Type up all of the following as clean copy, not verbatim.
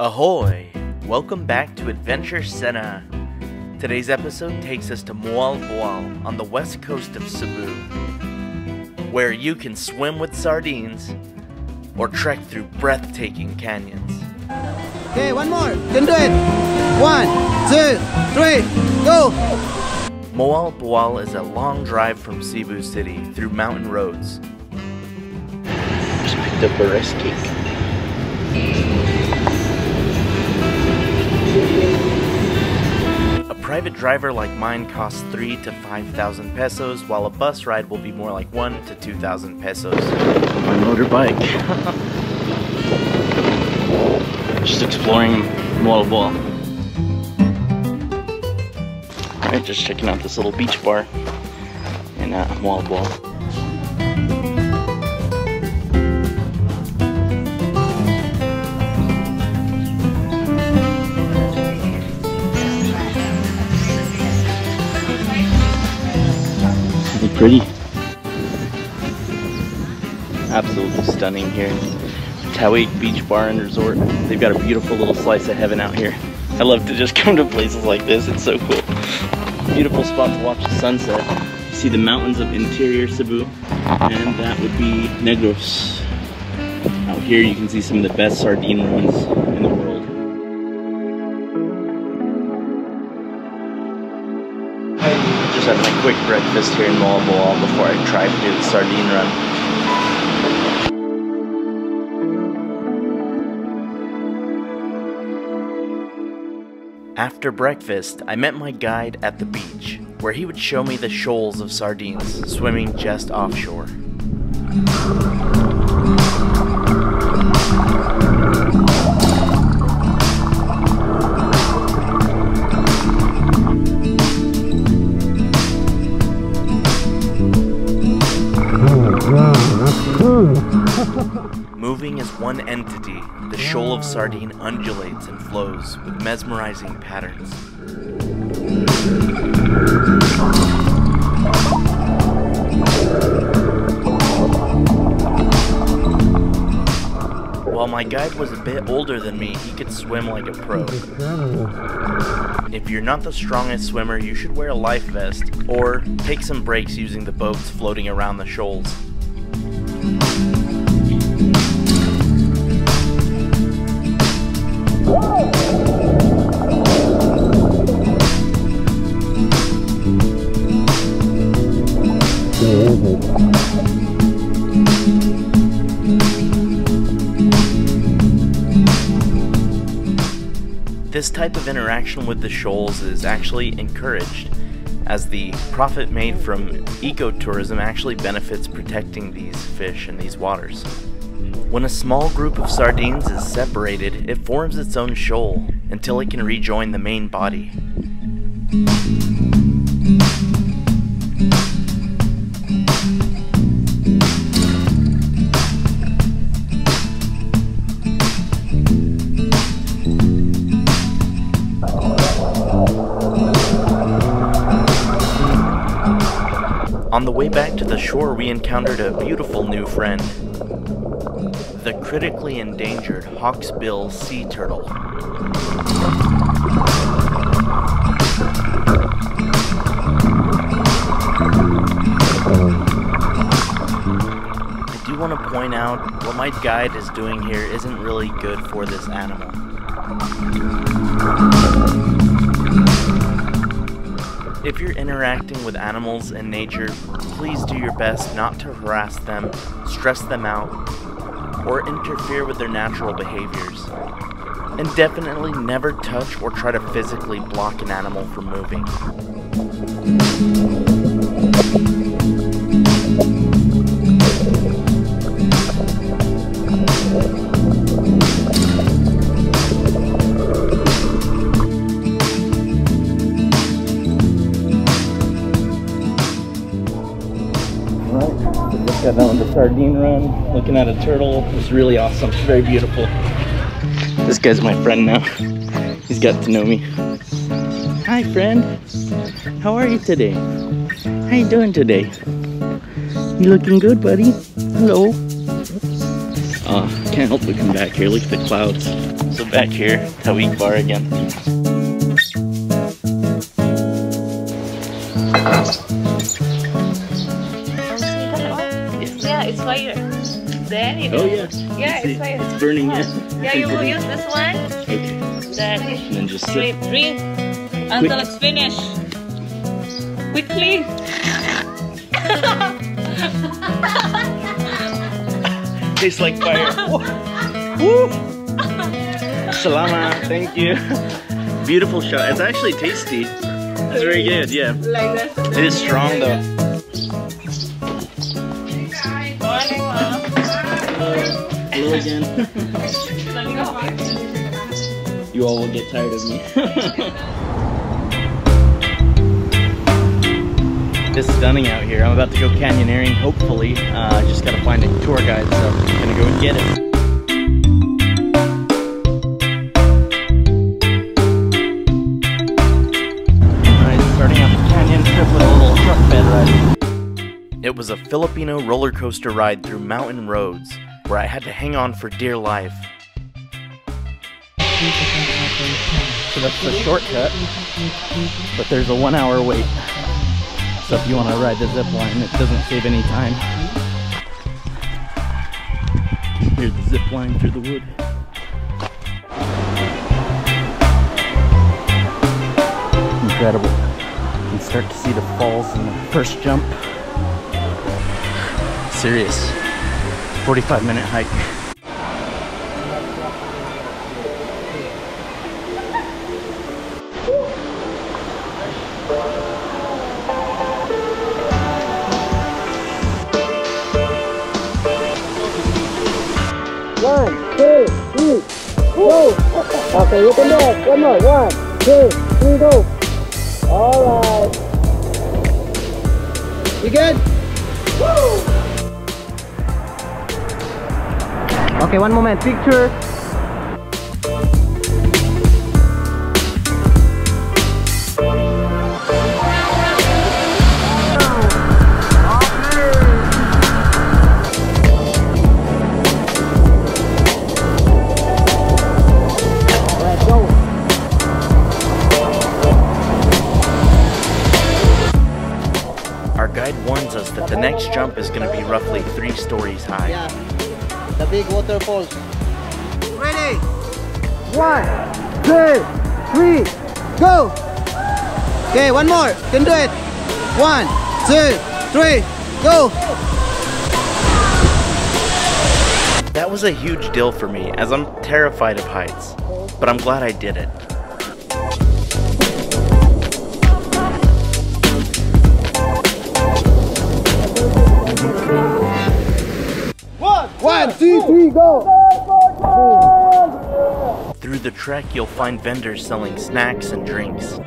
Ahoy! Welcome back to Adventure Sena. Today's episode takes us to Moalboal on the west coast of Cebu, where you can swim with sardines or trek through breathtaking canyons. Okay, one more. You can do it. 1, 2, 3, go! Moalboal is a long drive from Cebu City through mountain roads. Just picked up a rice cake. A private driver like mine costs 3,000 to 5,000 pesos, while a bus ride will be more like 1,000 to 2,000 pesos. My motorbike. Just exploring Moalboal. Alright, just checking out this little beach bar in Moalboal. Pretty. Absolutely stunning here. Captivate Beach Bar and Resort. They've got a beautiful little slice of heaven out here. I love to just come to places like this. It's so cool. Beautiful spot to watch the sunset. You see the mountains of interior Cebu, and that would be Negros. Out here you can see some of the best sardine runs in the world. Just having a quick breakfast here in Moalboal before I try to do the sardine run. After breakfast, I met my guide at the beach, where he would show me the shoals of sardines swimming just offshore. Moving as one entity, the shoal of sardine undulates and flows with mesmerizing patterns. While my guide was a bit older than me, he could swim like a pro. If you're not the strongest swimmer, you should wear a life vest or take some breaks using the boats floating around the shoals. This type of interaction with the shoals is actually encouraged, as the profit made from ecotourism actually benefits protecting these fish in these waters. When a small group of sardines is separated, it forms its own shoal until it can rejoin the main body. On the way back to the shore, we encountered a beautiful new friend, the critically endangered hawksbill sea turtle. I do want to point out what my guide is doing here isn't really good for this animal. If you're interacting with animals in nature, please do your best not to harass them, stress them out, or interfere with their natural behaviors. And definitely never touch or try to physically block an animal from moving. Got done with the sardine run, looking at a turtle. It's really awesome, very beautiful. This guy's my friend now. He's got to know me. Hi friend, how are you today? How you doing today? You looking good, buddy? Hello. Can't help but come back here. Look at the clouds. So Back here, Tawig Bar again. Yeah, it's fire. Then you Oh yeah. Yeah, it's fire. It's burning. Yeah, you will use this one. Okay. Then And then just sip. drink until it's finished. Quickly. Tastes like fire. Woo! Salama, thank you. Beautiful shot. It's actually tasty. It's very good, yeah. Like this. It is strong though. Morning, Mom. Hello again. You all will get tired of me. It's stunning out here. I'm about to go canyoneering, hopefully. I just gotta find a tour guide, so I'm gonna go and get it. Alright, starting out the canyon trip with a little truck bed ride. It was a Filipino roller coaster ride through mountain roads where I had to hang on for dear life. So that's the shortcut, but there's a 1 hour wait. So if you want to ride the zip line, it doesn't save any time. Here's the zip line through the wood. Incredible. You can start to see the falls in the first jump. Serious 45-minute hike. One, two, three, go! Okay, you can do it. One more. 1, 2, 3, go! Alright. You good? Woo! Okay, one moment. Picture. Warns us that the next jump is going to be roughly 3 stories high. Yeah, the big waterfall. Ready? 1, 2, 3, go! Okay, one more. You can do it. 1, 2, 3, go! That was a huge deal for me, as I'm terrified of heights, but I'm glad I did it. One, two, three, go! Through the trek, you'll find vendors selling snacks and drinks. 1,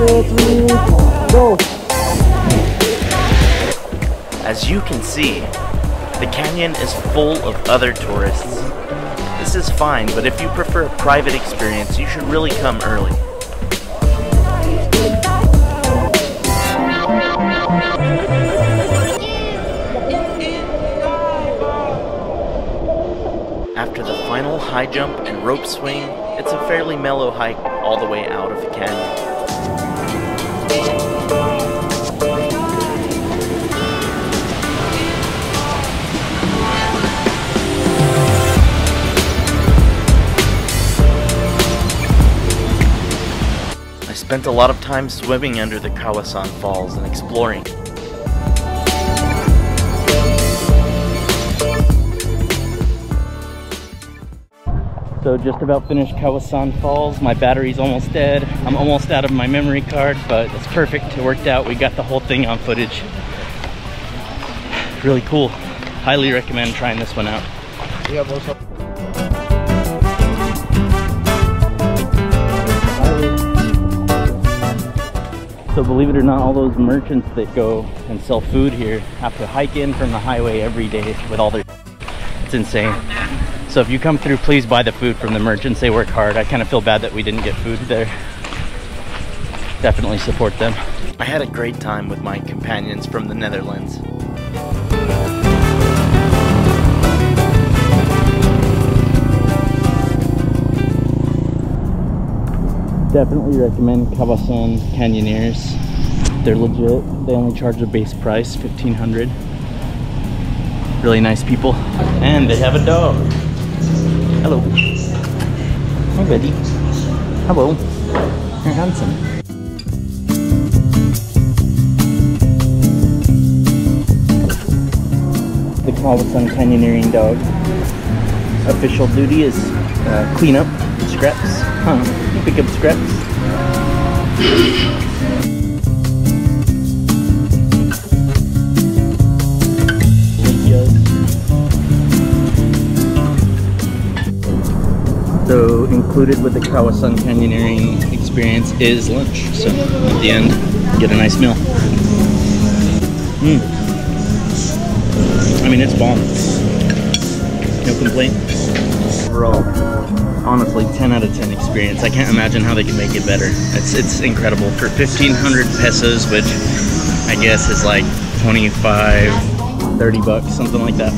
2, 3, go! As you can see, the canyon is full of other tourists. This is fine, but if you prefer a private experience, you should really come early. After the final high jump and rope swing, it's a fairly mellow hike all the way out of the canyon. I spent a lot of time swimming under the Kawasan Falls and exploring. So just about finished Kawasan Falls. My battery's almost dead. I'm almost out of my memory card, but it's perfect. It worked out. We got the whole thing on footage. Really cool. Highly recommend trying this one out. So believe it or not, all those merchants that go and sell food here have to hike in from the highway every day with all their... It's insane. So if you come through, please buy the food from the merchants. They work hard. I kind of feel bad that we didn't get food there. Definitely support them. I had a great time with my companions from the Netherlands. Definitely recommend Kawasan Canyoneers. They're legit. They only charge a base price, $1,500. Really nice people. And they have a dog. Hello. Hi, buddy. Hello. You're handsome. The Kawasan Canyoneering dog. Official duty is clean up scraps. Huh. You pick up scraps. So included with the Kawasan Canyoneering experience is lunch. So at the end, get a nice meal. I mean, it's bomb. No complaint. Overall, honestly, 10 out of 10 experience. I can't imagine how they can make it better. It's incredible. For 1,500 pesos, which I guess is like 25, 30 bucks, something like that.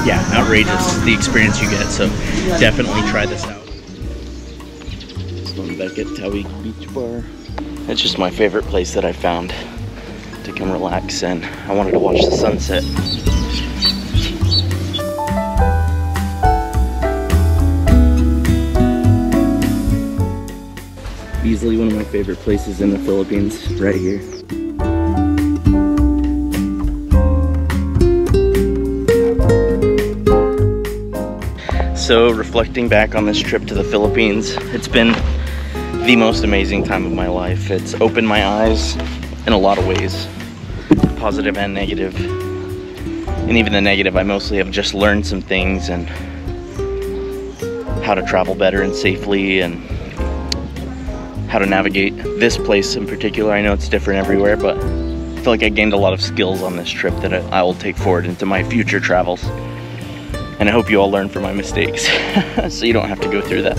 Yeah, outrageous, the experience you get, so definitely try this out. Swimming back at Tawig Beach Bar. It's just my favorite place that I found to come relax, and I wanted to watch the sunset. Easily one of my favorite places in the Philippines, right here. So reflecting back on this trip to the Philippines, it's been the most amazing time of my life. It's opened my eyes in a lot of ways, positive and negative. And even the negative, I mostly have just learned some things and how to travel better and safely, and how to navigate this place in particular. I know it's different everywhere, but I feel like I gained a lot of skills on this trip that I will take forward into my future travels. And I hope you all learn from my mistakes so you don't have to go through that.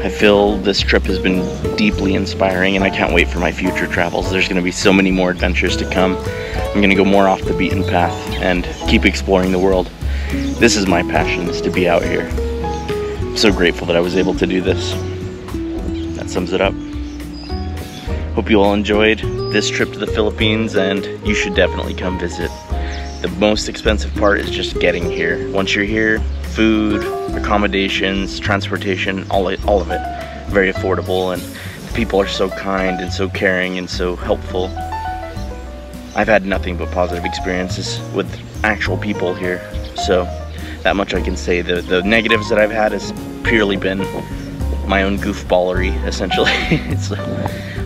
I feel this trip has been deeply inspiring, and I can't wait for my future travels. There's going to be so many more adventures to come. I'm going to go more off the beaten path and keep exploring the world. This is my passion, is to be out here. I'm so grateful that I was able to do this. That sums it up. Hope you all enjoyed this trip to the Philippines, and you should definitely come visit. The most expensive part is just getting here. Once you're here, food, accommodations, transportation, all of it, very affordable, and the people are so kind and so caring and so helpful. I've had nothing but positive experiences with actual people here, so that much I can say. The negatives that I've had has purely been my own goofballery, essentially.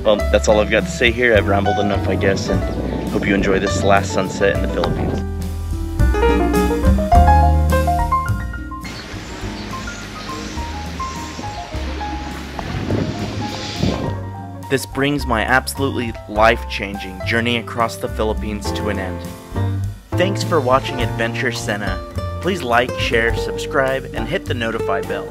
Well, that's all I've got to say here. I've rambled enough, I guess, and hope you enjoy this last sunset in the Philippines. This brings my absolutely life-changing journey across the Philippines to an end. Thanks for watching Adventure Sena. Please like, share, subscribe, and hit the notify bell.